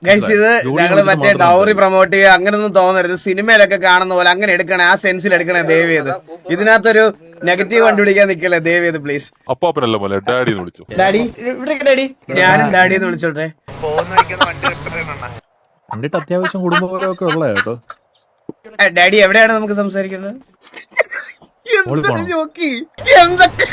Guys ഇത് ഞങ്ങള് മറ്റേ ഡൗറി പ്രൊമോട്ട് ചെയ്യുക അങ്ങനൊന്നും തോന്നരുത്. സിനിമയിലൊക്കെ കാണുന്ന പോലെ അങ്ങനെ എടുക്കണേ, ആ സെൻസിൽ എടുക്കണേ ദയവ് ചെയ്ത്. ഇതിനകത്തൊരു നെഗറ്റീവ് കണ്ടുപിടിക്കാൻ നിക്കല്ലേ ദയവ് ചെയ്ത് പ്ലീസ്. അപ്പാപ്പനല്ല പോലെ ഡാഡി വിളിച്ചു. ഡാഡി ഡാഡി ഞാനും ഡാഡി എന്ന് വിളിച്ചോട്ടെ. കണ്ടിട്ട് അത്യാവശ്യം കുടുംബപരമൊക്കെ ഉള്ള കേട്ടോ. ഡാഡി എവിടെയാണ് നമുക്ക് സംസാരിക്കുന്നത്? എന്തൊക്കെ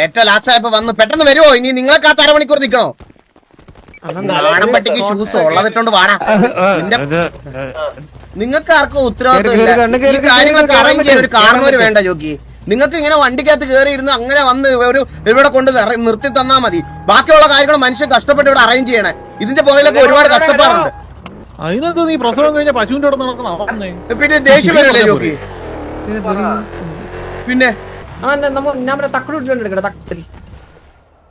ഏറ്റവും ലാസ്റ്റ് ആയപ്പോ വന്ന് പെട്ടെന്ന് വരുമോ? ഇനി നിങ്ങൾക്ക് ആ അരമണിക്കൂർ നിക്കണോ? പട്ടിക്ക് ഷൂസ് ഉള്ളതിട്ടോണ്ട് വാടാ. നിങ്ങൾക്ക് ആർക്കും ഉത്തരവാദിത്വം ഇല്ല. ഈ കാര്യങ്ങളൊക്കെ അറേഞ്ച് ചെയ്യാൻ ഒരു കാരണവര് വേണ്ട ജോക്കി. നിങ്ങൾക്ക് ഇങ്ങനെ വണ്ടിക്കകത്ത് കയറി ഇരുന്ന് അങ്ങനെ വന്ന് ഇവിടെ കൊണ്ട് നിർത്തി തന്നാ മതി. ബാക്കിയുള്ള കാര്യങ്ങൾ മനുഷ്യൻ കഷ്ടപ്പെട്ട് ഇവിടെ അറേഞ്ച് ചെയ്യണേ. ഇതിന്റെ പുറകിലൊക്കെ ഒരുപാട് കഷ്ടപ്പാടുണ്ട്. അതിനകത്ത് നീ പ്രസവം കഴിഞ്ഞ പശുവിന്റെ പിന്നെ ദേഷ്യം വരില്ലേ ജോക്കി? പിന്നെ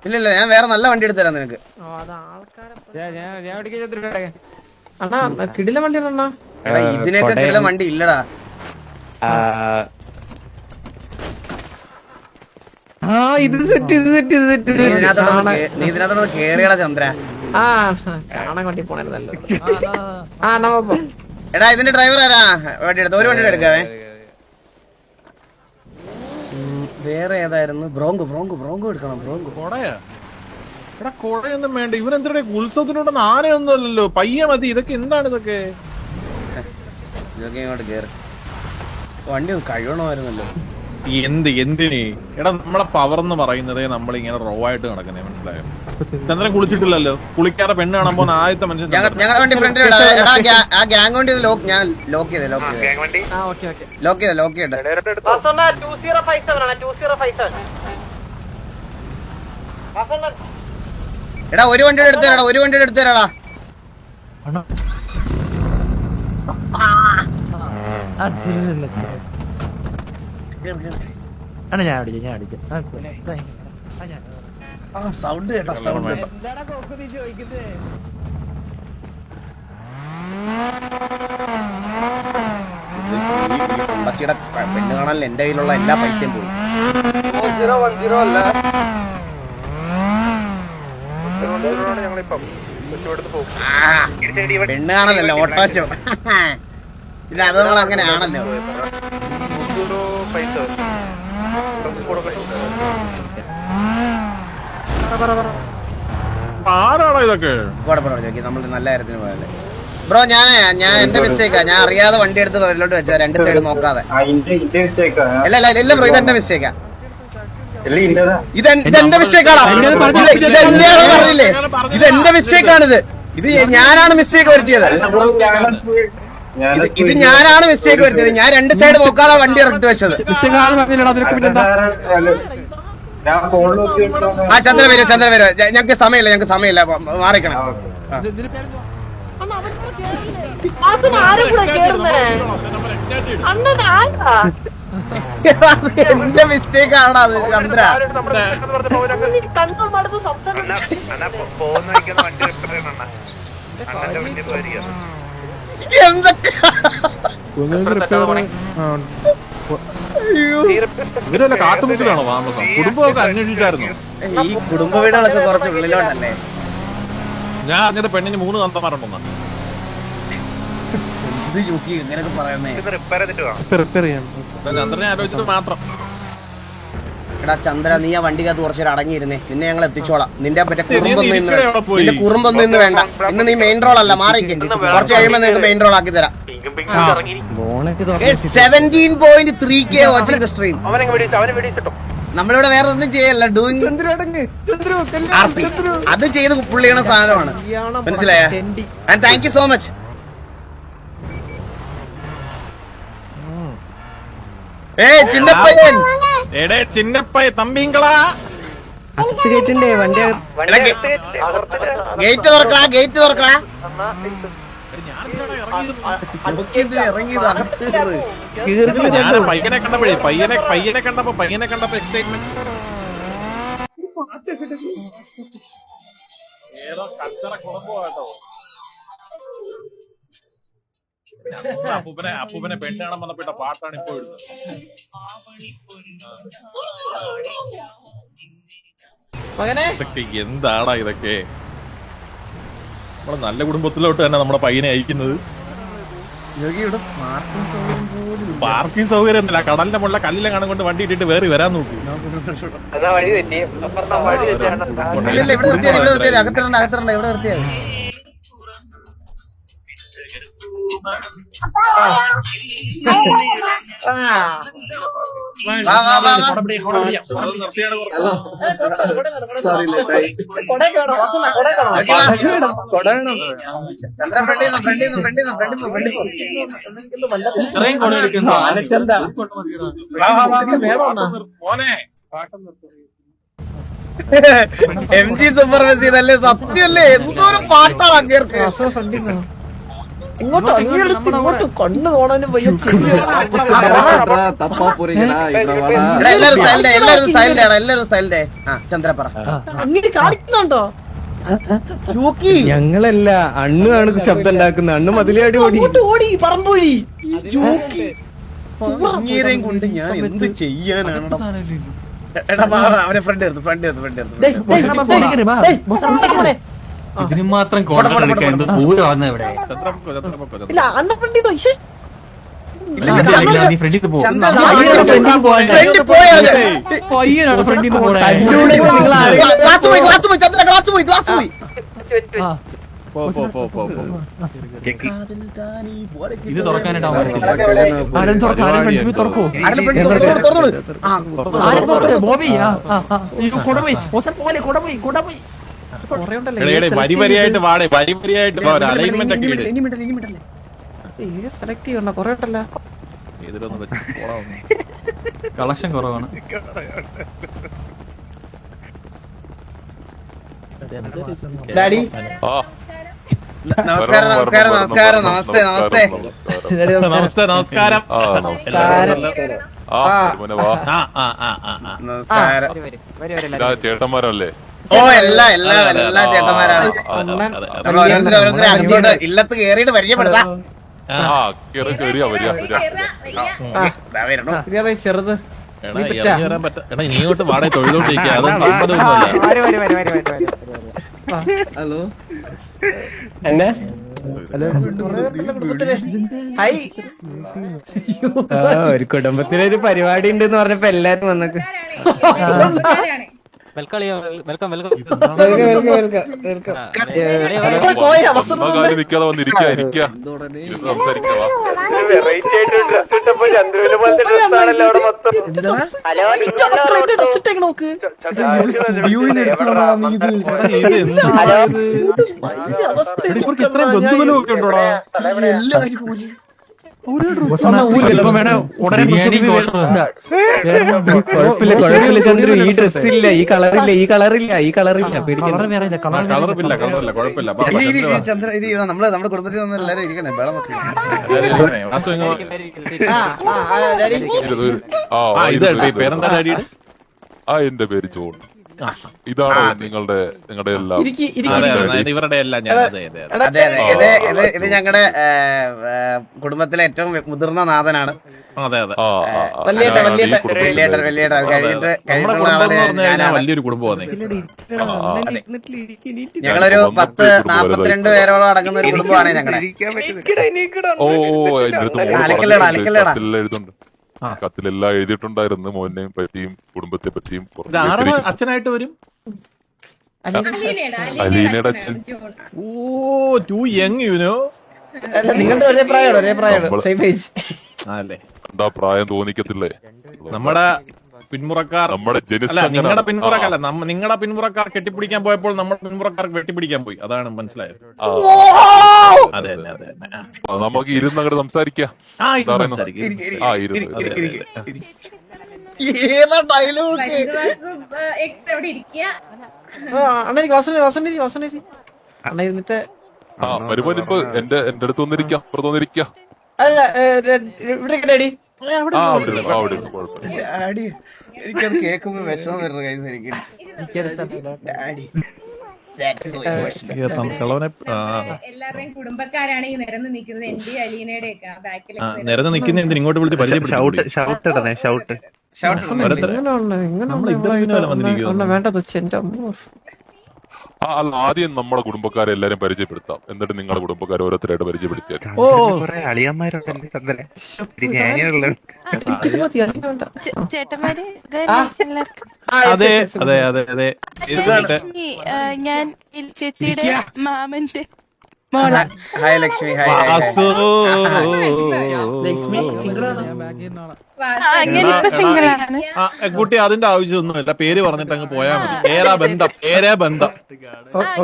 ഇല്ല ഞാൻ വേറെ നല്ല വണ്ടി എടുത്തു തരാം നിനക്ക്. കിടില വണ്ടി ഇതിനൊക്കെ കിടില വണ്ടി ഇല്ലടാ. നീ ഇതിനകത്തോട് കേറിയടാ ചന്ദ്ര. എടാ ഇതിന്റെ ഡ്രൈവർ ആരാ? വണ്ടി എടുത്ത ഒരു വണ്ടി എടുക്കാവേ. വേറെ ഏതായിരുന്നു? ബ്രോങ്കോ എടുക്കണം. ബ്രോങ്കോ എടാ കൊടയൊന്നും വേണ്ട. ഇവരെന്തിടെ ഉത്സവത്തിനോടൊന്നും ആനയൊന്നും അല്ലല്ലോ. പയ്യ മതി. ഇതൊക്കെ എന്താണ് ഇതൊക്കെ? ഇതൊക്കെ ഇങ്ങോട്ട് കേറി. വണ്ടി ഒന്ന് കഴിയണമായിരുന്നല്ലോ. എന്തിന്? എടാ നമ്മളെ പവർ എന്ന് പറയുന്നത് നമ്മളിങ്ങനെ റോ ആയിട്ട് നടക്കുന്നേ, മനസ്സിലായോ? ചന്ദ്രൻ കുളിച്ചിട്ടില്ലല്ലോ. കുളിക്കാതെ പെണ്ണ് കാണുമ്പോ ആദ്യത്തെ മനുഷ്യൻ ഞങ്ങളുടെ വണ്ടി ഫ്രണ്ടിൽ ആ ഗ്യാങ് വണ്ടി ഞാൻ ലോക്ക് ചെയ്തേ. എടാ ഒരു വണ്ടിയുടെ എടുത്തു തരാടാ. സൗണ്ട് കേട്ടോ, സൗണ്ട് പച്ചിയുടെ പെണ്ണ് കാണാൻ എന്റെ കയ്യിലുള്ള എല്ലാ പൈസയും പോയി. പെണ്ണ് കാണല്ലോ ഓട്ടോറ്റോ. ഇല്ല അത് നമ്മൾ അങ്ങനെ ആണല്ലോ. ആരാണോ ഇതൊക്കെ? നമ്മൾ നല്ല കാര്യത്തിന് പോയല്ലേ ബ്രോ. ഞാൻ എന്റെ മിസ്റ്റേക്കാ. ഞാൻ അറിയാതെ വണ്ടി എടുത്ത് തൊഴിലോട്ട് വെച്ചാ രണ്ട് സൈഡ് നോക്കാതെ. ഇല്ല ബ്രോ, ഇതെന്റെ മിസ്റ്റേക്കാ. ഇതെന്റെ മിസ്റ്റേക്കാണോ? പറഞ്ഞില്ലേ ഇതെന്റെ മിസ്റ്റേക്കാണിത്. ഇത് ഞാനാണ് മിസ്റ്റേക്ക് വരുത്തിയത്. ഇത് ഞാനാണ് മിസ്റ്റേക്ക് വരുത്തിയത്. ഞാൻ രണ്ട് സൈഡ് നോക്കാതെ വണ്ടി ഇറക്കി വെച്ചത്. ആ ചന്ദ്ര വരും. ഞങ്ങക്ക് സമയമില്ല മാറിക്കണം. എന്റെ മിസ്റ്റേക്ക് ആണ് അത് ചന്ദ്ര. എന്തൊക്കെ ഇവരല്ല കാട്ടുമുക്കിലാണോ താമസം? കുടുംബമൊക്കെ അന്വേഷിച്ചായിരുന്നു. ഈ കുടുംബ വീടുകളൊക്കെ കുറച്ച് ഉള്ളിലോട്ടല്ലേ? ഞാൻ അങ്ങനെ പെണ്ണിന് 3 തന്തമാരുണ്ടെന്നാ. ഇങ്ങനെയൊക്കെ പറയുന്നേ. ചന്ദ്രനെ ആലോചിച്ചിട്ട് മാത്രം. എടാ ചന്ദ്ര, നീ ആ വണ്ടിക്കകത്ത് കുറച്ചേരം അടങ്ങിയിരുന്നേ. നിന്നെ ഞങ്ങൾ എത്തിച്ചോളാം. നിന്റെ മറ്റേ കുറുമ്പൊന്നും ഇന്ന് വേണ്ട. ഇന്ന് നീ മെയിൻ റോൾ അല്ല, മാറിക്കും. കുറച്ച് കഴിയുമ്പോ നിനക്ക് മെയിൻ റോൾ ആക്കി തരാം. 17.3K watching stream. നമ്മളിവിടെ വേറെ ഒന്നും ചെയ്യല്ല. അത് ചെയ്ത് പുള്ളിയുടെ സാധനമാണ്, മനസ്സിലായ? And thank you so much. ചിന്നപ്പയ്യ തമ്പിങ്കളാ. ഗേറ്റ് തുറക്കടാ. പയ്യനെ കണ്ടപ്പോ എക്സൈറ്റ്മെന്റ്. ഏതോ കച്ചറ കുഴപ്പമാട്ടോ. അപ്പൂപ്പനെ പെണ്ണ് കാണാൻ വന്നപ്പെട്ട പാട്ടാണ് ഇപ്പൊ ഇടുന്നത്. ഇതൊക്കെ എന്താടാ ഇതൊക്കെ? നമ്മളെ നല്ല കുടുംബത്തിലോട്ട് തന്നെ നമ്മുടെ പയ്യനെ അയക്കുന്നത്. പാർക്കിംഗ് സൗകര്യം ഒന്നുമില്ല. കടലിന്റെ മുള്ള കല്ലിലെ കാണാൻ കൊണ്ട് വണ്ടി ഇട്ടിട്ട് വേറി വരാൻ നോക്കി. MG സൂപ്പർ മെസ്സി ഇതല്ലേ? സത്യമല്ലേ? എന്തോരം പാട്ടാണ് അങ്ങേർക്ക്. ഇങ്ങോട്ട് ഇങ്ങോട്ട് കണ്ണു കാണാനും വയ്യ. എല്ലാരും സ്റ്റൈലിന്റെ. ചന്ദ്രപ്പറ അങ്ങോട്ട് കാണിക്കുന്നുണ്ടോ? ഞങ്ങളല്ല, അണ്ണു ആണ് ശബ്ദം ഉണ്ടാക്കുന്ന. അണ്ണു മതിലാടി ഓടി ഓടി പറമ്പൊഴി. അങ്ങേരെയും കൊണ്ട് ഞാൻ എന്ത് ചെയ്യാനാണ്? അവനെ ഫ്രണ്ട് എടുത്തു. ഇതിന് മാത്രം കോൺട്രാക്ട് എടുക്കാൻ ദൂരം വന്ന ഇവിടെ. ഇല്ല അണ്ണ ഫ്രണ്ട് ചെയ്തോ. നീ ഫ്രണ്ടിൽ പോ. പയ്യനാണ് ഫ്രണ്ടിൽ നിന്ന് പോണേ. ഇത് തുറക്കാനായിട്ട് തുറക്കോ? വരി വരിയായിട്ട് വാടേ, വരി വരിയായിട്ട് അലൈൻമെന്റ് ഒക്കെ ഇട്. സെലക്ട് ചെയ്യണ്ട കൊറേ ഉണ്ടല്ലോ. കളക്ഷൻ കുറവാണ്. ഡാഡി നമസ്കാരം. ചേട്ടന്മാരല്ലേ? ഓ എല്ലാ ചേട്ടന്മാരാണ്. ഓരോരുത്തരെ അങ്ങോട്ട് ഇല്ലത്ത് കേറിയിട്ട് പരിചയപ്പെടുത്താം. ചെറുത് നീങ്ങോട്ട് വാടക തൊഴിലോട്ടിരിക്കുക. ഹലോ ഒരു കുടുംബത്തിലൊരു പരിപാടി ഉണ്ടെന്ന് പറഞ്ഞപ്പോ എല്ലാരും വന്നൊക്കെ. നിക്കാതെ വന്നിരിക്കുക. കുഴപ്പമില്ല ചന്ദ്രു, ഈ ഡ്രസ്സില്ല, ഈ കളറില്ല പേടിക്കണ്ട. നമ്മുടെ കുടുംബത്തിൽ നിന്ന് എല്ലാവരും ഇരിക്കണേ. എന്റെ പേര് ജോൺ. ഇതാണ് നിങ്ങളുടെ എല്ലാം? ഇവരുടെ എല്ലാം അതെ ഇത് ഞങ്ങളുടെ കുടുംബത്തിലെ ഏറ്റവും മുതിർന്ന നാഥനാണ്. വലിയൊരു കുടുംബമാണ്. ഞങ്ങളൊരു 10-42 പേരോളം അടങ്ങുന്ന ഒരു കുടുംബമാണ് ഞങ്ങളുടെ. എഴുതുന്നുണ്ട്, കത്തിലെല്ലാം എഴുതിയിട്ടുണ്ടായിരുന്നു. മോനെയും പറ്റിയും കുടുംബത്തെ പറ്റിയും. അച്ഛനായിട്ട് വരും അലീനയുടെ അച്ഛൻ. Oh too young you know. നിങ്ങളുടെ ഒരേ പ്രായമാണ്. Same age. എന്താ പ്രായം തോന്നിക്കത്തില്ലേ? നമ്മുടെ പിന്മുറക്കാർ, നിങ്ങളുടെ പിന്മുറക്കല്ല, നിങ്ങളുടെ പിന്മുറക്കാർ കെട്ടിപ്പിടിക്കാൻ പോയപ്പോൾ നമ്മുടെ പിന്മുറക്കാർ വെട്ടിപ്പിടിക്കാൻ പോയി. അതാണ് മനസ്സിലായത്. അതെ അതെ അതെ. നമുക്ക് ഇരുന്ന് അങ്ങോട്ട് സംസാരിക്കാം. അണ്ണ ഇരുന്നിട്ട് വരുമ്പോ ഇപ്പൊ എന്റെ അടുത്ത് വന്നിരിക്കാം, പുറത്ത് വന്നിരിക്കാം. അല്ല ഇവിടെ ഡാഡി. എനിക്കത് കേൾക്കുമ്പോ വിഷമം വരുന്ന കാര്യം. എനിക്ക് ഡാഡി എല്ലാവരുടെയും കുടുംബക്കാരാണ് ഈ നിരന്ന് നിൽക്കുന്നത്. എന്റെ അലീനയുടെ ഒക്കെ ബാക്കിൽ നിരന്ന് നിൽക്കുന്ന എന്തിന് ഇങ്ങോട്ട് വിളിച്ച് പരിചയപ്പെടുത്തി ഷൗട്ട് ഇടണേ ഷൗട്ട്. വേണ്ട തുച്ഛ എന്റെ അമ്മ. അല്ല, ആദ്യം നമ്മുടെ കുടുംബക്കാരെ എല്ലാരും പരിചയപ്പെടുത്താം, എന്നിട്ട് നിങ്ങളുടെ കുടുംബക്കാരെ ഓരോരുത്തരായിട്ട് പരിചയപ്പെടുത്തിയാൽ. അളിയന്മാരുണ്ടല്ലേ ചന്ദ്രൻ. ചേട്ടന്മാര് അതെ അതെ അതെ അതെ. ഞാൻ ചേച്ചിയുടെ മാമന്റെ ഹായ് ലക്ഷ്മി. ഞാനിപ്പോ സിംഗിളാണ്. കുട്ടി അതിന്റെ ആവശ്യമൊന്നുമില്ല, പേര് പറഞ്ഞിട്ട് അങ്ങ് പോയാൽ മതി. പേരാ ബന്ധം.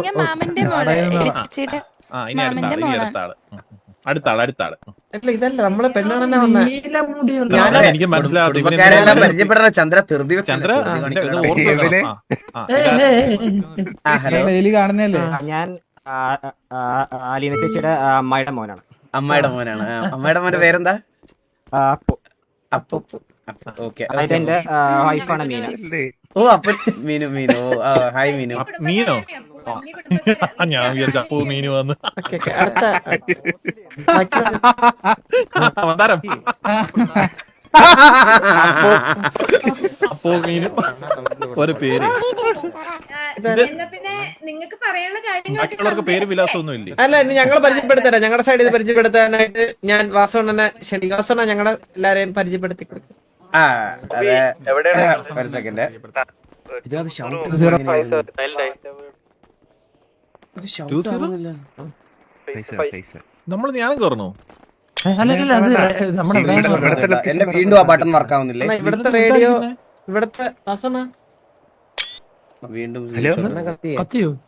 ഞാൻ മാമന്റെ മോള് ചേച്ചിയുടെ ഇനി അടുത്താള്. ഇതല്ല നമ്മളെ പെണ്ണാണെന്നെ വന്ന എനിക്ക് മനസ്സിലാവും. പരിചയപ്പെടണ ചന്ദ്ര ധൃതി ചന്ദ്ര കാണുന്നല്ലേ? ഞാൻ അലീന ചേച്ചിയുടെ അമ്മായിയുടെ മോനാണ്. അമ്മയുടെ മോന്റെ പേരെന്താ? അതായത് എന്റെ വൈഫാണ് മീന. ഓ അപ്പൊ മീനു. ഓ ഹായ് മീനു. മീനോ? ഞാൻ വിചാരിച്ച അപ്പോ മീനു വന്ന്. അവതാരം അപ്പോ മീനു ഒരു പേര്. പിന്നെ നിങ്ങൾക്ക് പറയാനുള്ള കാര്യങ്ങൾ ബാക്കിയുള്ളവർക്ക് പേര് വിലാസമൊന്നും ഇല്ലേ? അല്ല, ഇനി ഞങ്ങൾ പരിചയപ്പെടുത്തരാം. ഞങ്ങളുടെ സൈഡിൽ പരിചയപ്പെടുത്താനായിട്ട് ഞാൻ വാസവണ്ണനെ ക്ഷണിക്കും. വാസവണ്ണ ഞങ്ങളെ എല്ലാരെയും പരിചയപ്പെടുത്തി കൊടുക്കും. ഒരു സെക്കൻഡ്. ഞാൻ കയറുന്നു. എന്റെ വീണ്ടും ആ ബട്ടൺ വർക്ക് ആവുന്നില്ലേ? ഇവിടുത്തെ റേഡിയോ ഇവിടുത്തെ വാസവണ്ണ വീണ്ടും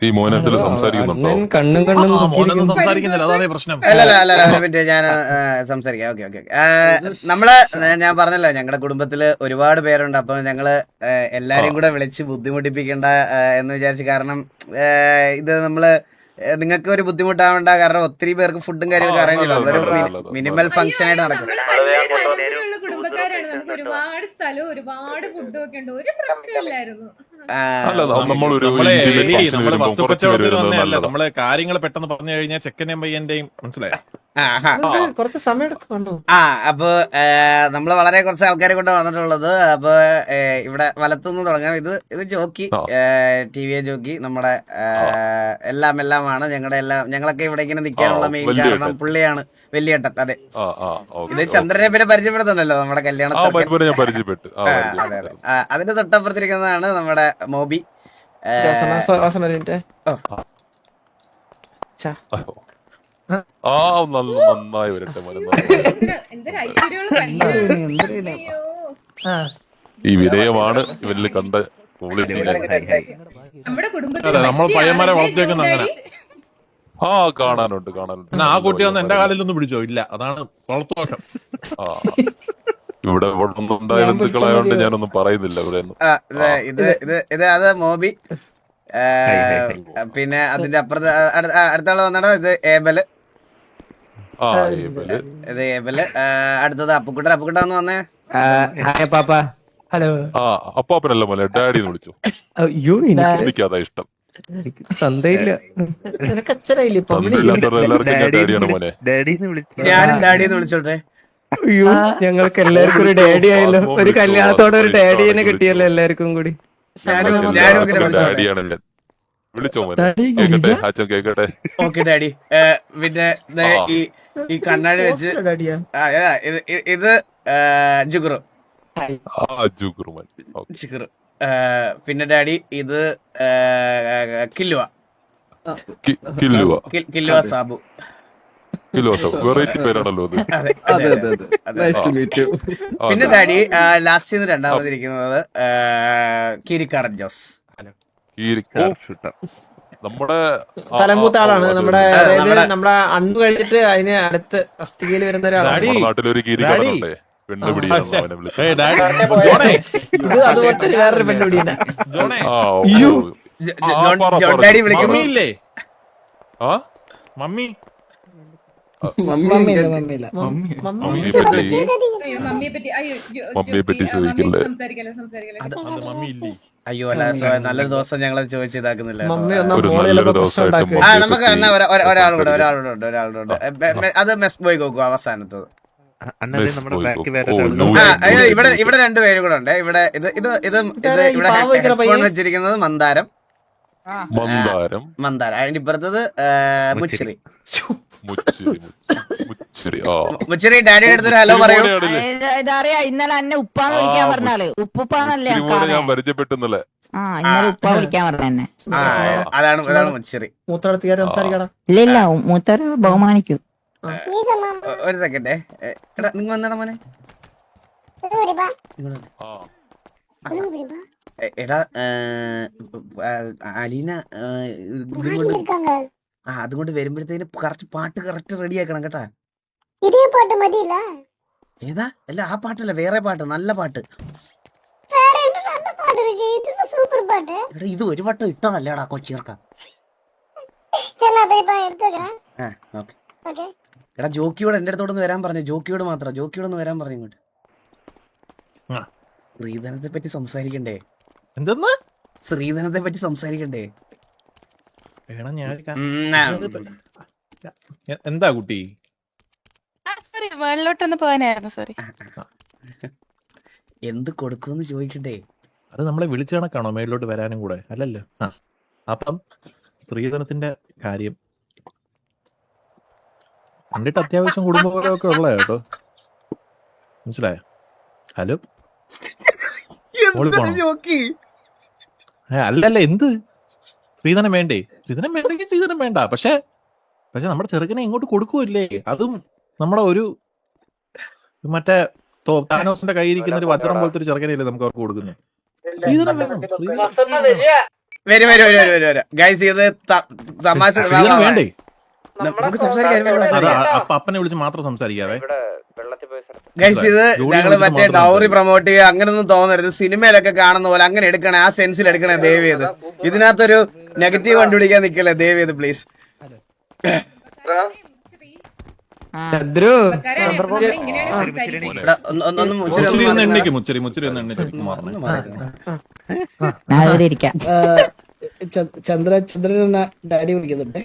ഈ മോനെന്തെങ്കിലും സംസാരിക്കുന്നുണ്ടോ? മോനൊന്നും സംസാരിക്കുന്നില്ല, അതാണ് പ്രശ്നം. അല്ല ഞാൻ സംസാരിക്കാം. ഓക്കെ. ഞാൻ പറഞ്ഞല്ലോ, ഞങ്ങളുടെ കുടുംബത്തില് ഒരുപാട് പേരുണ്ട്. അപ്പൊ ഞങ്ങള് എല്ലാരെയും കൂടെ വിളിച്ച് ബുദ്ധിമുട്ടിപ്പിക്കണ്ട എന്ന് വിചാരിച്ചു. കാരണം ഇത് നമ്മള് നിങ്ങൾക്ക് ഒരു ബുദ്ധിമുട്ടാവണ്ട. കാരണം ഒത്തിരി പേർക്ക് ഫുഡും കാര്യങ്ങളൊക്കെ അറേഞ്ച് ചെയ്യണം. അതൊരു മിനിമൽ ഫംഗ്ഷൻ ആയിട്ട് നടക്കും. കുടുംബക്കാരാണ്. നമുക്ക് ഒരുപാട് സ്ഥലവും ഒരുപാട് ഫുഡും ഒക്കെ ഉണ്ട്. ഒരു പ്രശ്നമില്ലായിരുന്നു. നമ്മള് കാര്യങ്ങൾ പെട്ടെന്ന് പറഞ്ഞു കഴിഞ്ഞാൽ ചെക്കനെയും പയ്യന്റെയും മനസ്സിലായോ? കുറച്ച് സമയം എടുക്കുന്നുണ്ടോ? അപ്പൊ നമ്മള് വളരെ കുറച്ച് ആൾക്കാരെ കൊണ്ട് വന്നിട്ടുള്ളത്. അപ്പൊ ഇവിടെ വലത്തുനിന്ന് തുടങ്ങാം. ഇത് ജോക്കി, TV ജോക്കി, നമ്മുടെ എല്ലാമാണ് ഞങ്ങളൊക്കെ ഇവിടെ ഇങ്ങനെ നിൽക്കാനുള്ള മെയിൻ കാരണം പുള്ളിയാണ്. വലിയേട്ടൻ. അതെ, ഇത് ചന്ദ്രനെ പിന്നെ പരിചയപ്പെടുത്തുന്നല്ലോ നമ്മുടെ കല്യാണ. അതിന്റെ തൊട്ടപ്പുറത്തിരിക്കുന്നതാണ് നമ്മുടെ മോബി. നന്നായി വരട്ടെ. എന്തൊരു ഐശ്വര്യമുള്ള കല്യാണം. ഈ വിനയമാണ് ഇവരിൽ കണ്ട ക്വാളിറ്റി. നമ്മുടെ കുടുംബത്തിൽ നമ്മൾ പയ്യന്മാരെ വളർത്തിയേക്കുന്ന അങ്ങനെ. കാണാനുണ്ട്. ആ കുട്ടി വന്ന് എന്റെ കാലിലൊന്നും പിടിച്ചോ? ഇല്ല, അതാണ് വളർത്തുദോഷം. ഇവിടെ ഒന്നും ഉണ്ടായ ബന്ധുക്കളായോണ്ട് ഞാനൊന്നും പറയുന്നില്ല. ഇവിടെ അത് മോബി. പിന്നെ അതിന്റെ അപ്പുറത്ത് അടുത്താള് വന്നടോ. ഇത് ഏബല്. അടുത്തത് അപ്പുക്കുട്ട ഒന്ന് വന്നേ. ഹലോ. അപ്പാപ്പനല്ല മോനെ, ഡാഡി എന്ന് വിളിച്ചു. അയ്യോ, എനിക്കതാ ഇഷ്ടം. തന്തയില്ല. ഞാനും ഡാഡിന്ന് വിളിച്ചോട്ടെ. അയ്യോ, ഞങ്ങൾക്ക് എല്ലാവർക്കും ഒരു ഡാഡി ആയല്ലോ. ഒരു കല്യാണത്തോടെ ഒരു ഡാഡിനെ കിട്ടിയല്ലോ എല്ലാവർക്കും കൂടി. ഡാഡിയാണല്ലേ? വിളിച്ചോ മോനെ, കേക്കട്ടെ അച്ഛൻ കേക്കട്ടെ. Okay daddy. പിന്നെ ഈ കണ്ണാടി വെച്ച് ഇത് ജുഗുറു. ജുഗുറു. പിന്നെ ഡാഡി ഇത് കില്ലുവ സാബു. വെറൈറ്റി പേരാണല്ലോ അത്. പിന്നെ ഡാഡി ലാസ്റ്റ് രണ്ടാമതിരിക്കുന്നത് കിരിക്കാടൻ ജോസ്. നമ്മുടെ തലമൂത്ത ആളാണ്. നമ്മുടെ അണ്ണു കഴിഞ്ഞിട്ട് അതിന് അടുത്ത് അസ്ഥികയിൽ വരുന്ന ഒരാളാണ്. നാട്ടിലൊരു കിരിക്കാടനുണ്ടേ, അതുപോലത്തെ വേറൊരു പെണ്ണുപിടിയുണ്ട്. ഡാഡി വിളിക്കുന്നു. മമ്മി മമ്മിയെ പറ്റി ചോദിക്കില്ലേ? മമ്മി ഇല്ലേ? അയ്യോ അല്ല നല്ലൊരു ദിവസം ഞങ്ങൾ ചോദിച്ചിതാക്കുന്നില്ല. മമ്മി ഒന്നാ ഒരു മോളിലൊക്കെ നല്ലൊരു പ്രശ്നം ദിവസമായിട്ട് ഉണ്ടാക്കുക. ആ നമുക്ക് എന്നാ ഒരാളുടെ അത് മെസ് ബോയ് കോക്കു അവസാനത്തത്. ഇവിടെ രണ്ടുപേരും കൂടെ ഉണ്ട്. ഇവിടെ ഇവിടെ ഹെഡ്ഫോൺ വെച്ചിരിക്കുന്നത് മന്ദാരം. അതിന്റെ ഇപ്പുറത്തത് മുച്ചിറി. മുച്ചിറി ഡാഡിയുടെ അടുത്തൊരു ഹലോ പറയൂ. ഇതറിയാ ഇന്നലെ എന്നെ ഉപ്പാന്ന് വിളിക്കാൻ പറഞ്ഞാല് ഉപ്പാന്നല്ലേ ഞാൻ പരിചയപ്പെട്ടെന്നല്ലേ. ഇന്നലെ ഉപ്പ വിളിക്കാൻ പറഞ്ഞ എന്നെ. അതാണ് മുച്ചിറി. മൂത്തടത്തുകാർ സംസാരിക്കണം. ഇല്ല മൂത്തര ബഹുമാനിക്കും. ഒരു സെക്കൻഡേ. എടാ നിങ്ങൾ വന്നടാ മോനെ. എടാ അലീന അതുകൊണ്ട് വരുമ്പോഴത്തേന് കുറച്ച് പാട്ട് കറക്റ്റ് റെഡി ആക്കണം കേട്ടാ. ഇതേ പാട്ട് മതിയില്ല. ഏതാ? അല്ല ആ പാട്ടല്ല, വേറെ പാട്ട്, നല്ല പാട്ട്. സൂപ്പർ പാട്ട്. എടാ ഇത് ഒരു വട്ടം ഇട്ടതല്ലേടാ കൊച്ചിയർക്ക. എടാ ജോക്കിയോട് എന്റെ അടുത്തോടൊന്ന് വരാൻ പറഞ്ഞു. ജോക്കിയോട് മാത്രം, ജോക്കിയോടൊന്ന് വരാൻ പറഞ്ഞു ഇങ്ങോട്ട്. ശ്രീധനത്തെ പറ്റി സംസാരിക്കണ്ടേ? എന്തെന്ന്? ശ്രീധനത്തെ പറ്റി സംസാരിക്കണ്ടേ? എന്താ കുട്ടി? സോറി മുകളിലോട്ടൊന്ന് പോകാനായിരുന്നു. സോറി. എന്ത് കൊടുക്കുമെന്ന് ചോദിക്കണ്ടേ? അത് നമ്മളെ വിളിച്ചു കണക്കാണോ മേളിലോട്ട് വരാനും കൂടെ? അല്ലല്ലോ. അപ്പം സ്ത്രീധനത്തിന്റെ കാര്യം കണ്ടിട്ട് അത്യാവശ്യം കുടുംബപരമൊക്കെ ഉള്ള കേട്ടോ. മനസ്സിലായോ? ഹലോ അല്ലല്ല എന്ത് സ്ത്രീധനം വേണ്ടേ? സ്ത്രീധനം വേണ്ടെങ്കിൽ സ്ത്രീധനം വേണ്ട. പക്ഷെ നമ്മുടെ ചെറുക്കനെ ഇങ്ങോട്ട് കൊടുക്കുമല്ലേ? അതും നമ്മുടെ ഒരു മറ്റേ താനോസിന്റെ കയ്യിരിക്കുന്ന ഒരു വജ്രം പോലത്തെ ഒരു ചെറുക്കനല്ലേ നമുക്ക് അവർക്ക് കൊടുക്കുന്നത്. സ്ത്രീധനം വേണം. വേണ്ടേ? അപ്പനെ വിളിച്ച് മാത്രം സംസാരിക്കാവേ. ഞങ്ങള് മറ്റേ ഡൗറി പ്രൊമോട്ട് ചെയ്യുക അങ്ങനൊന്നും തോന്നരുത്. സിനിമയിലൊക്കെ കാണുന്ന പോലെ അങ്ങനെ എടുക്കണേ, ആ സെൻസിൽ എടുക്കണേ ദയവ് ചെയ്ത്. ഇതിനകത്തൊരു നെഗറ്റീവ് കണ്ടുപിടിക്കാൻ നിക്കല്ലേ ദയവ് ചെയ്ത് പ്ലീസ്. ചന്ദ്രൻ ഡാഡി വിളിക്കുന്നുണ്ട്.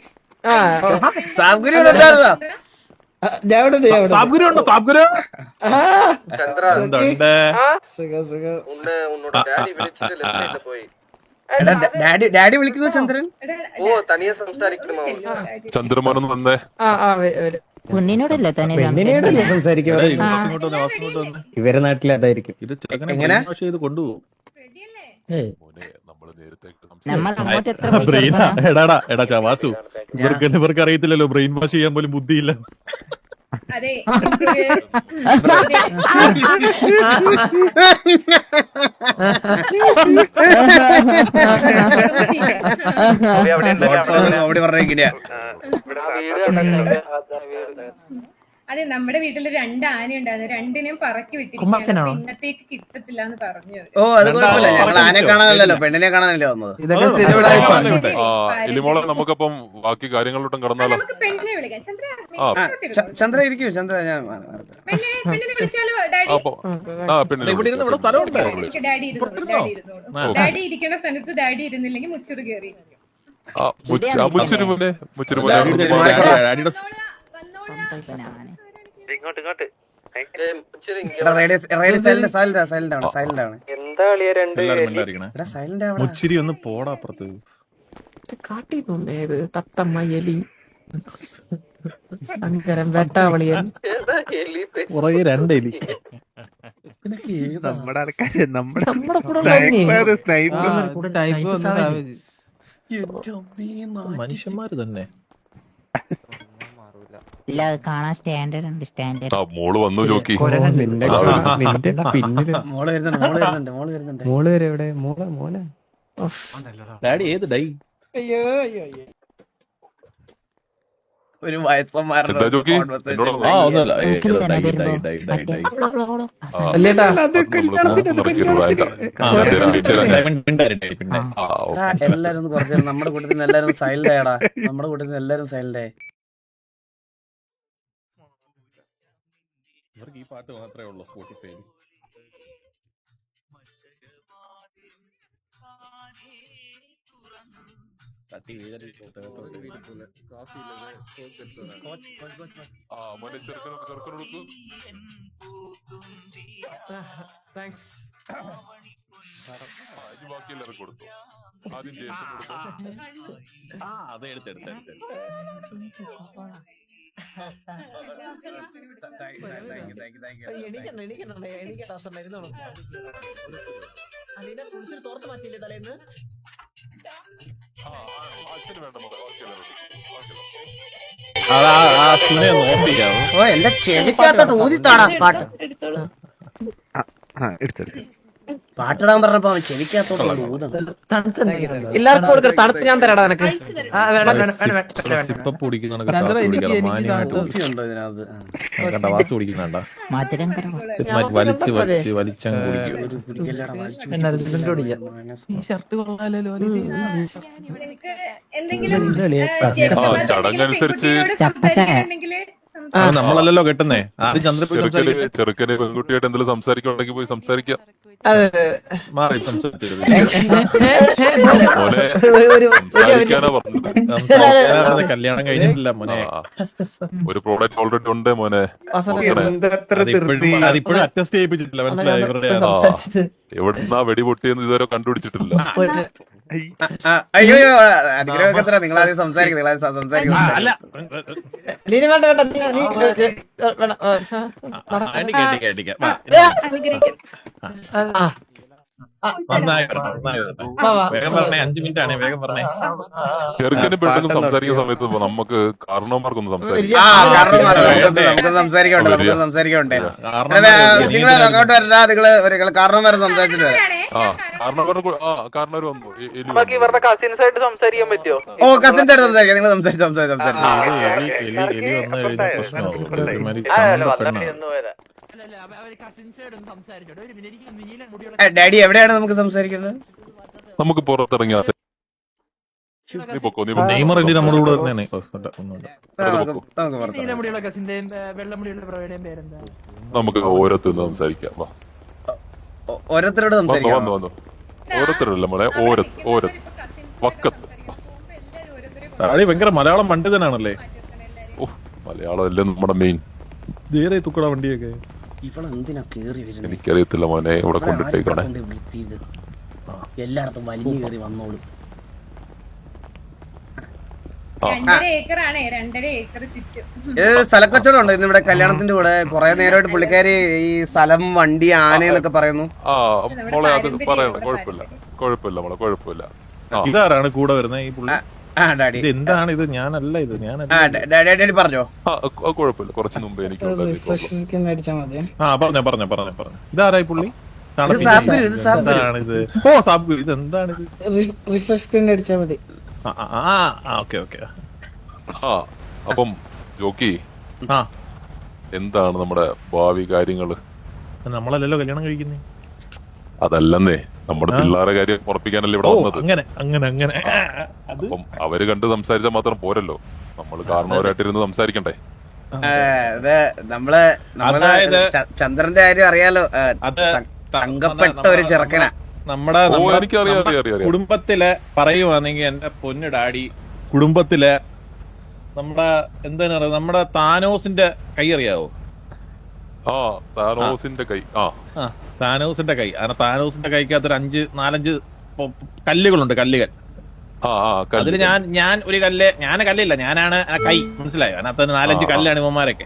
ഡാഡി വിളിക്കുന്നു ചന്ദ്രൻ. ചന്ദ്രമാനൊന്ന് വന്നേ. കുഞ്ഞിനോടല്ലേ തന്നെ സംസാരിക്കും. ഇവരെ നാട്ടിൽ അതായിരിക്കും. എങ്ങനെ കൊണ്ടുപോകും. എടാ ചവാസു ഇവർക്ക് അറിയത്തില്ലല്ലോ ബ്രെയിൻ വാഷ് ചെയ്യാൻ പോലും ബുദ്ധിയില്ല. അതെ അതെ നമ്മുടെ വീട്ടില് 2 ആന ഉണ്ടായിരുന്നു. 2നെയും പറക്കി വിട്ടിരിക്കുകയാണ്. ഇന്നത്തേക്ക് കിട്ടത്തില്ല എന്ന് പറഞ്ഞു. ഓ അത് കുഴപ്പമില്ല, ഞങ്ങൾ ആനെ കാണാനല്ലോ പെണ്ണിനെ കാണാനല്ലേ വന്നത്. എലിമോളെ നമുക്കപ്പം ബാക്കി കാര്യങ്ങളിലോട്ടും കടന്നാലോ? നമുക്ക് പെണ്ണിനെ വിളിക്കാം. ചന്ദ്ര ഇരിക്കൂ. ചന്ദ്ര ഞാൻ പെണ്ണിനെ വിളിച്ചാലോ? ഡാഡി ഡാഡി ഇരിക്കുന്ന സ്ഥലത്ത് ഡാഡി ഇരുന്നില്ലെങ്കിൽ മുച്ചിറ് കയറി മുച്ചിരി ഒന്ന് പോടാ അപ്പുറത്ത്. കാട്ടി തോന്നേത് തത്തമ്മ എലി ശങ്കരൻ വെട്ടാവളിയൻ പുറകെ 2 എലി. നമ്മുടെ ആൾക്കാര് നമ്മുടെ മനുഷ്യന്മാര് തന്നെ. ഇല്ല അത് കാണാൻ സ്റ്റാൻഡേർഡ് ഉണ്ട്. സ്റ്റാൻഡേർഡ് മോള് വന്നു നോക്കി. മോള് വരെ എവിടെ? മോനെ ഡാഡി ഏത് ഡൈ? ഒരു വയസ്സന്മാരുടെ എല്ലാരും കുറച്ച് നമ്മുടെ കൂട്ടത്തിൽ നിന്ന് എല്ലാരും സൈലന്റ് ആയടാ. നമ്മുടെ കൂട്ടത്തിൽ നിന്ന് എല്ലാരും സൈലന്റ് ആയി. ഇവർക്ക് ഈ പാട്ട് മാത്രമേ ഉള്ളൂ സ്പോട്ടിഫൈയിൽ. മോനെ ചെറുക്കൻ കൊടുക്കൂ. താങ്ക്സ്. ഇത് ബാക്കി എല്ലാവരും കൊടുത്തു. ആദ്യം ജേസൺ കൊടുത്തു. അത് എടുത്തെടുത്ത് തോർത്ത് മാറ്റിയില്ലേ തലേന്ന്? അച്ഛന് വേണ്ട മോളെ, ബാക്കി എല്ലാവരും കൊടുത്തു. നോക്കിക്കാവും. ഓ എന്റെ ചെവിക്കകത്തോട്ട് ഊതിത്താടാ പാട്ട്. പാട്ടിടാൻ പറഞ്ഞപ്പോ അവൻ ചെവിക്കകത്തോട്ട് ഊതുന്നു. എല്ലാവർക്കും കൊടുക്കണം. തണുത്ത് ഞാൻ തരാടാ നിനക്ക്. സിപ്പപ്പ് കുടിക്കുന്ന വാസ് കുടിക്കുന്നുണ്ട. മധുരം വലിച്ച് വലിച്ച് വലിച്ചങ്ങ് കുടിക്കും. ഈ ഷർട്ട് കൊള്ളാലോ. എന്തെങ്കിലും ചടങ്ങനുസരിച്ച് നമ്മളല്ലല്ലോ കെട്ടുന്നേ. ആദ്യം ചന്ദ്രപ്പൂർ ചെറുക്കന് പെൺകുട്ടിയായിട്ട് എന്തെങ്കിലും സംസാരിക്കുന്നുണ്ടെങ്കിൽ പോയി സംസാരിക്കാം. മാറി സംസാരിച്ചത് സംസാരിക്കാനാ പറഞ്ഞത്. കല്യാണം കഴിഞ്ഞിട്ടില്ല മോനെ. ഒരു പ്രോഡക്റ്റ് ഓൾറെഡി ഉണ്ട് മോനെ. അതിപ്പോഴും അറ്റസ്റ്റ് ചെയ്യിപ്പിച്ചിട്ടില്ല. മനസ്സിലായി ഇവരുടെ എവിടുന്നാ വെടി പൊട്ടിയെന്ന് ഇതുവരെ കണ്ടുപിടിച്ചിട്ടില്ല. അയ്യോ അനുഗ്രഹക്കത്ര നിങ്ങളാദ്യം സംസാരിക്കും. അല്ല നീന് വേണ്ട വേണ്ട നീ വേഗം പറഞ്ഞേ. 5 മിനിറ്റ് ആണ്. വേഗം പറഞ്ഞേ. ചെറുക്കന് പെട്ടെന്ന് സംസാരിക്കുന്ന സമയത്ത് നമുക്ക് കാരണവന്മാർക്കൊന്ന് സംസാരിക്കാം. സംസാരിക്കണ്ടേ നിങ്ങൾ അങ്ങോട്ട് വരണ്ട. നിങ്ങള് കാരണം വരെ സംസാരിച്ചിട്ട് കാരണവർ വന്നു. ഇവരുടെ കസിൻസ് ആയിട്ട് സംസാരിക്കാൻ പറ്റുമോ? ഓ കസിൻസ് ആയിട്ട് സംസാരിക്കാം. നിങ്ങൾ സംസാരിച്ചു. എലി വന്നു കഴിഞ്ഞാൽ പ്രശ്നമാകും. ഡാഡി എവിടെയാണ് നമുക്ക് സംസാരിക്കുന്നത്? നമുക്ക് പുറത്തിറങ്ങിയ നെയ്മർ അല്ലേ നമ്മുടെ കൂടെ തന്നെയാണ്. നമുക്ക് ഓരോരുത്തരും സംസാരിക്കാം. ഓരോരുത്തരോട് സംസാരിക്കാം. വന്നു ഓരോരുത്തരല്ല മോളെ, വക്കത്ത്. ഭയങ്കര മലയാളം പണ്ഡിതനാണല്ലേ. മലയാളം അല്ലേ നമ്മുടെ മെയിൻ. ധീരെ തുക്കട വണ്ടിയൊക്കെ. ഇവളെന്തിനാ കേറി വരുന്നത്? എനിക്കറിയത്തില്ല മോനെ. ഇവിടെ കൊണ്ടിട്ടേക്കണേ. എല്ലായിടത്തും വലിഞ്ഞു കയറി വന്നോളൂ. 2.5 ഏക്കറാണ്. 2.5 ഏക്കർ ചുറ്റും. സ്ഥലക്കച്ചവടം ഉണ്ടോ ഇന്നിവിടെ കല്യാണത്തിന്റെ കൂടെ? കുറെ നേരമായിട്ട് പുള്ളിക്കാരി ഈ സ്ഥലം, വണ്ടി, ആന എന്നൊക്കെ പറയുന്നു. മോളെ അത് പറയണം. കുഴപ്പമില്ല മോളെ, കുഴപ്പമില്ല. ഇതാരാണ് കൂടെ വരുന്നത് ഈ പുള്ളി? ഡാഡി എന്താണ് ഇത്? ഞാനല്ല ഇത്. ഡാഡി പറഞ്ഞോ. കുഴപ്പമില്ല. കുറച്ച് മുമ്പ് എനിക്ക് പറഞ്ഞോ. ഇതാരായി പുള്ളി? ഇത് ഓ സാബ്. ഇത് എന്താണിത്? റിഫ്രഷ് സ്ക്രീൻ അടിച്ചാൽ മതി. ഓക്കെ. അപ്പം ജോക്കി, എന്താണ് നമ്മുടെ ഭാവി കാര്യങ്ങള്? നമ്മളല്ലല്ലോ കല്യാണം കഴിക്കുന്നേ. അതല്ലെന്നേ, നമ്മുടെ പിള്ളേരെ കാര്യം ഉറപ്പിക്കാനല്ലേ ഇവിടെ വന്നത്. അങ്ങനെ അപ്പം അവര് കണ്ട് സംസാരിച്ചാൽ മാത്രം പോരല്ലോ. നമ്മള് കാരണവരായിട്ടിരുന്ന് സംസാരിക്കണ്ടേ? നമ്മള് ചന്ദ്രന്റെ കാര്യം അറിയാലോ. തങ്കപ്പെട്ട ഒരു ചെറുക്കനാ. നമ്മുടെ കുടുംബത്തിലെ പറയുവാണെങ്കിൽ എന്റെ പൊന്നു ഡാഡി, കുടുംബത്തിലെ നമ്മുടെ എന്താണ് പറയുക, നമ്മുടെ താനോസിന്റെ കൈ അറിയാവോ? താനോസിന്റെ കൈ. താനോസിന്റെ കൈ. അങ്ങനെ താനോസിന്റെ കൈക്കകത്തൊരു 4-5 കല്ലുകളുണ്ട്. കല്ലുകൾ. അതില് ഞാൻ ഒരു കല്ലില്ല, ഞാനാണ് ആ കൈ. മനസ്സിലായോ? അതിനകത്ത് 4-5 കല്ലാണ് ഇവന്മാരൊക്കെ.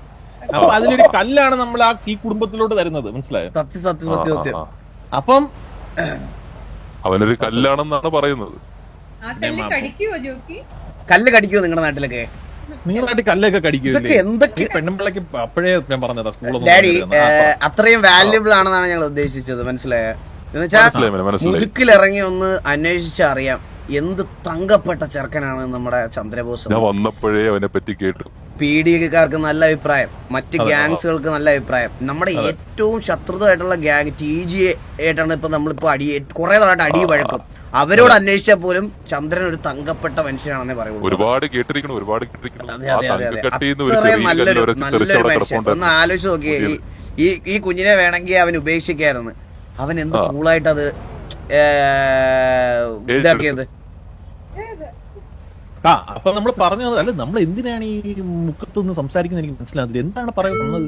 അപ്പൊ അതിലൊരു കല്ലാണ് നമ്മൾ ഈ കുടുംബത്തിലോട്ട് തരുന്നത്. മനസ്സിലായോ? അപ്പം അവനൊരു കല്ലാണെന്നാണ് പറയുന്നത്. കല്ല് കടിക്കുവോ നിങ്ങളുടെ നാട്ടിലൊക്കെ? നിങ്ങളുടെ നാട്ടിൽ കല്ലൊക്കെ കടിക്കുമല്ലേ? എന്തൊക്കെ പെണ്ണുമ്പിള്ളക്ക് അപ്പോഴേ ഞാൻ പറഞ്ഞതാ സ്കൂളിൽ. ഡാഡി അത്രയും വാല്യുബിൾ ആണെന്നാണ് ഞങ്ങൾ ഉദ്ദേശിച്ചത്. മനസ്സിലായോ? മുതുക്കിലിറങ്ങി ഒന്ന് അന്വേഷിച്ചറിയാം എന്ത് തങ്കപ്പെട്ട ചെറുക്കനാണ് നമ്മുടെ ചന്ദ്രബോസ്. ഞാൻ വന്നപ്പോഴേ അവനെ പറ്റി കേട്ടു. PDക്കാർക്ക് നല്ല അഭിപ്രായം, മറ്റ് ഗ്യാങ്സുകൾക്ക് നല്ല അഭിപ്രായം. നമ്മുടെ ഏറ്റവും ശത്രുതയായിട്ടുള്ള ഗ്യാങ് TG ആയിട്ടാണ് ഇപ്പൊ നമ്മളിപ്പോ കുറെ നാളായിട്ട് അടി വഴക്കും. അവരോട് അന്വേഷിച്ചാൽ പോലും ചന്ദ്രൻ ഒരു തങ്കപ്പെട്ട മനുഷ്യനാണെന്നേ പറയുള്ളൂ. ഒരുപാട് കേട്ടിരിക്കണം. നല്ലൊരു മനുഷ്യൻ. ഒന്ന് ആലോചിച്ച് നോക്കിയേ, ഈ കുഞ്ഞിനെ വേണമെങ്കിൽ അവൻ ഉപേക്ഷിക്കായിരുന്നു. അവൻ എന്ത് കൂളായിട്ട് അത് ഇതാക്കിയത്? ആ അപ്പൊ നമ്മൾ പറഞ്ഞത് അല്ല, നമ്മൾ എന്തിനാണ് ഈ മുഖത്തുനിന്ന് സംസാരിക്കുന്നത് എനിക്ക് മനസ്സിലാകുന്നില്ല. എന്താണ് പറയുന്നത്?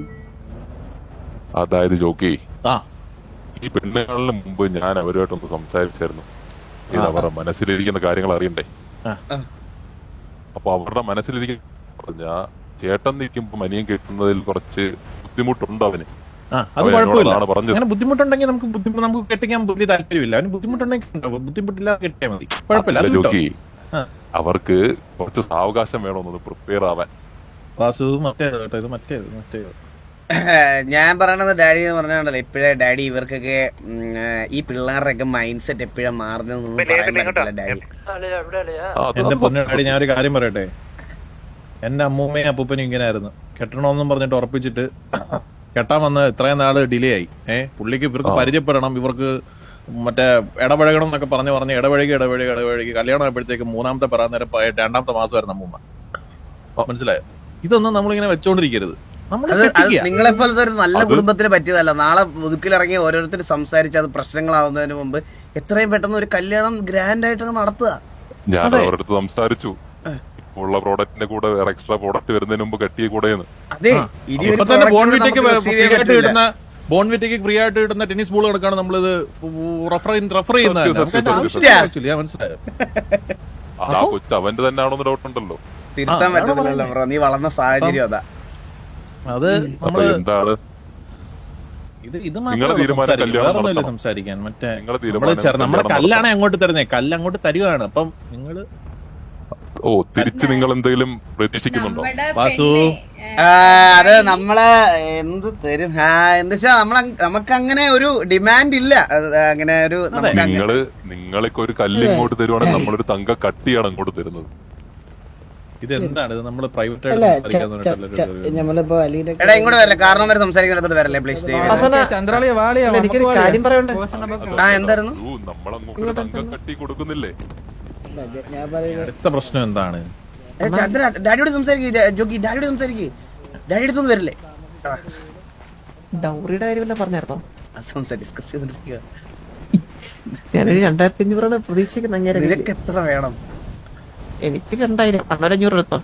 അതായത് ജോക്കി, ആ ഈ പെണ്ണുകളിന് മുമ്പ് ഞാൻ അവരുമായിട്ടൊന്ന് സംസാരിച്ചായിരുന്നു. ഇത് അവരുടെ മനസ്സിലിരിക്കുന്ന കാര്യങ്ങൾ അറിയണ്ടേ? അപ്പൊ അവരുടെ മനസ്സിലിരിക്കുന്ന ഞാൻ ചേട്ടൻ നിൽക്കുമ്പോ മനിയം കിട്ടുന്നതിൽ കുറച്ച് ബുദ്ധിമുട്ടുണ്ട് അവന്. അത് കുഴപ്പമില്ല. പറഞ്ഞത് അങ്ങനെ ബുദ്ധിമുട്ടുണ്ടെങ്കിൽ നമുക്ക് കെട്ടിക്കാൻ വലിയ താല്പര്യമില്ല. അവന് ബുദ്ധിമുട്ടുണ്ടെങ്കിൽ ബുദ്ധിമുട്ടില്ലാതെ കെട്ടിയാൽ മതി, കുഴപ്പമില്ല. ജോക്കി, അവർക്ക് കുറച്ച് സാവകാശം വേണമെന്ന് പ്രിപ്പയർ ആവാൻ. വാസു മറ്റേത് കേട്ടോ, ഇത് മറ്റേത്. ഞാൻ പറയണത് ഡാഡി എന്ന് പറഞ്ഞാണ്ടല്ലോ, ഇപ്പഴേ ഡാഡി ഇവർക്കൊക്കെ ഈ പിള്ളേരുടെയൊക്കെ മൈൻഡ് സെറ്റ് എപ്പോഴും മാറുന്നതെന്നൊന്നും പറയാൻ പറ്റില്ല ഡാഡി. എന്റെ പൊന്നു ഡാഡി, ഞാൻ ഒരു കാര്യം പറയട്ടെ. എന്റെ അമ്മൂമ്മയും അപ്പൂപ്പനും ഇങ്ങനെ ആയിരുന്നു. കെട്ടണമെന്നും പറഞ്ഞിട്ട് ഉറപ്പിച്ചിട്ട് കെട്ടാൻ വന്ന് ഇത്രയും നാള് ഡിലേ ആയി. പുള്ളിക്ക് ഇവർക്ക് പരിചയപ്പെടണം, ഇവർക്ക് മറ്റേ ഇടപഴകണം എന്നൊക്കെ പറഞ്ഞ് ഇടപഴകി കല്യാണം ആയപ്പോഴത്തേക്ക് മൂന്നാമത്തെ പറയാൻ നേരം 2ാമത്തെ മാസമായിരുന്നു അമ്മൂമ്മ. മനസ്സിലായോ? ഇതൊന്നും നമ്മളിങ്ങനെ വെച്ചോണ്ടിരിക്കരുത്. നിങ്ങളെ പോലത്തെ ഒരു നല്ല കുടുംബത്തിന് പറ്റിയതല്ല. നാളെ മുതുക്കിലിറങ്ങി ഓരോരുത്തർ സംസാരിച്ച് അത് പ്രശ്നങ്ങളാവുന്നതിന് മുമ്പ് എത്രയും പെട്ടെന്ന് ഒരു കല്യാണം ഗ്രാൻഡ് ആയിട്ട് നടത്തുക. ഞാൻ അവരുടെ അടുത്ത് സംസാരിച്ചു, ഉള്ള പ്രോഡക്റ്റിന്റെ കൂടെ വേറെ എക്സ്ട്രാ പ്രോഡക്റ്റ് വരുന്നതിന് മുമ്പ് കട്ടിയെ കൂടെയെന്ന്. ബോൺവിറ്റയ്ക്ക് ഫ്രീ ആയിട്ട് കിട്ടുന്ന ടെന്നീസ് ബോൾ കണക്കാണ് നമ്മളിത് റെഫർ ചെയ്യുന്നത്. മനസ്സിലായോ? ആ കൊച്ചു അവന്റെ തന്നെ ആണോന്ന് ഡൗട്ട് ഉണ്ടല്ലോ. തിരുത്താൻ പറ്റത്തില്ലല്ലോ ബ്രോ, നീ വളർന്ന സാഹചര്യം അതാ. അത് എന്താണ് ഇത് തീരുമാനം? സംസാരിക്കാൻ മറ്റേ നമ്മുടെ കല്ലാണ് അങ്ങോട്ട് തരുന്നേ, കല്ല് അങ്ങോട്ട് തരുവാണ്. അപ്പം നിങ്ങള് തിരിച്ച് നിങ്ങൾ എന്തെങ്കിലും പ്രതീക്ഷിക്കുന്നുണ്ടോ? വാസു അത് നമ്മളെ എന്ത് തരും എന്താ വെച്ചാ നമുക്ക് അങ്ങനെ ഒരു ഡിമാൻഡ് ഇല്ല. അങ്ങനെ ഒരു നിങ്ങളൊക്കെ ഒരു കല്ല് ഇങ്ങോട്ട് തരുവാണെങ്കിൽ നമ്മളൊരു തങ്ക കട്ടിയാണ് അങ്ങോട്ട് തരുന്നത്. ഇതെന്താണ് ഇത്? നമ്മള് പ്രൈവറ്റ് ആയിട്ട് എടാ ഇങ്ങോട്ട് വരല്ലേ, കാരണം വരെ സംസാരിക്കുന്നിടത്തോട്ട് വരല്ലേ പ്ലീസ്. എനിക്കൊരു കാര്യം പറയണ്ടേ? എന്തായിരുന്നു നമ്മളങ്ങോട്ട് തങ്ക കട്ടി കൊടുക്കുന്നില്ലേ? അടുത്ത പ്രശ്നം എന്താണ്? ചന്ദ്ര ഡാഡിയോട് സംസാരിക്കേ, ജോക്കി ഡാഡിയോട് സംസാരിക്കേ. ഡാഡി അടുത്തൊന്നും വരില്ലേ? ഡൗറിയുടെ കാര്യമല്ല പറഞ്ഞായിരുന്നോ? ഡിസ്കസ് ചെയ്തോണ്ടിരിക്കുക. ഞാനൊരു 2500 പ്രതീക്ഷിക്കുന്ന. നിനക്ക് എത്ര വേണം? എനിക്ക് 2000 500 എടുത്തോ.